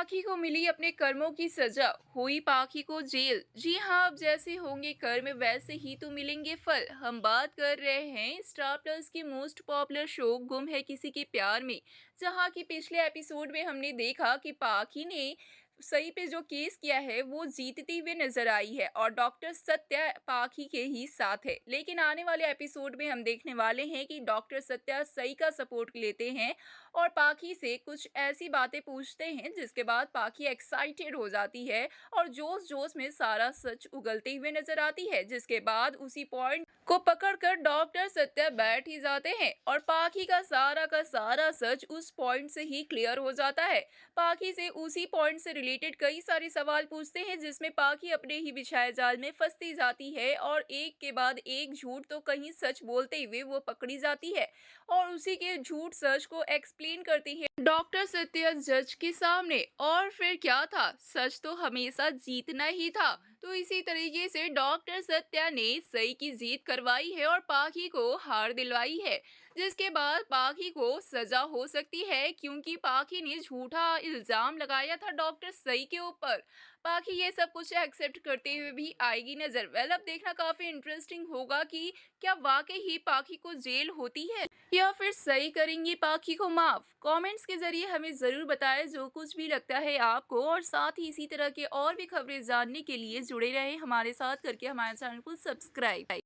पाखी को मिली अपने कर्मों की सजा, हुई पाखी को जेल। जी हाँ, अब जैसे होंगे कर्म वैसे ही तो मिलेंगे फल। हम बात कर रहे हैं स्टार प्लस की मोस्ट पॉपुलर शो गुम है किसी के प्यार में, जहाँ की पिछले एपिसोड में हमने देखा कि पाखी ने सही पे जो केस किया है वो जीतती हुई नजर आई है और डॉक्टर सत्या पाखी के ही साथ है। लेकिन आने वाले एपिसोड में हम देखने वाले हैं कि डॉक्टर सत्या सही का सपोर्ट लेते हैं और पाखी से कुछ ऐसी बातें पूछते हैं जिसके बाद पाखी एक्साइटेड हो जाती है और जोश जोश में सारा सच उगलते हुए नजर आती है, जिसके बाद उसी पॉइंट को पकड़कर डॉक्टर सत्या बैठ ही जाते हैं और पाखी का सारा सच उस पॉइंट से ही क्लियर हो जाता है। पाखी से उसी पॉइंट से रिलेटेड कई सारे सवाल पूछते हैं जिसमें पाखी अपने ही बिछाए जाल में फंसती जाती है और एक के बाद एक झूठ तो कहीं सच बोलते हुए वो पकड़ी जाती है और उसी के झूठ सच को एक्सप्लेन करती है डॉक्टर सत्या जज के सामने। और फिर क्या था, सच तो हमेशा जीतना ही था। तो इसी तरीके से डॉक्टर सत्या ने सही की जीत करवाई है और पाखी को हार दिलवाई है, जिसके बाद पाखी को सजा हो सकती है क्योंकि पाखी ने झूठा इल्जाम लगाया था डॉक्टर सही के ऊपर। पाखी ये सब कुछ एक्सेप्ट करते हुए भी आएगी नजर। वेल, अब देखना काफी इंटरेस्टिंग होगा कि क्या वाकई ही पाखी को जेल होती है या फिर सही करेंगी पाखी को माफ। कमेंट्स के जरिए हमें जरूर बताएं जो कुछ भी लगता है आपको, और साथ ही इसी तरह के और भी खबरें जानने के लिए जुड़े रहें हमारे साथ करके हमारे चैनल को सब्सक्राइब।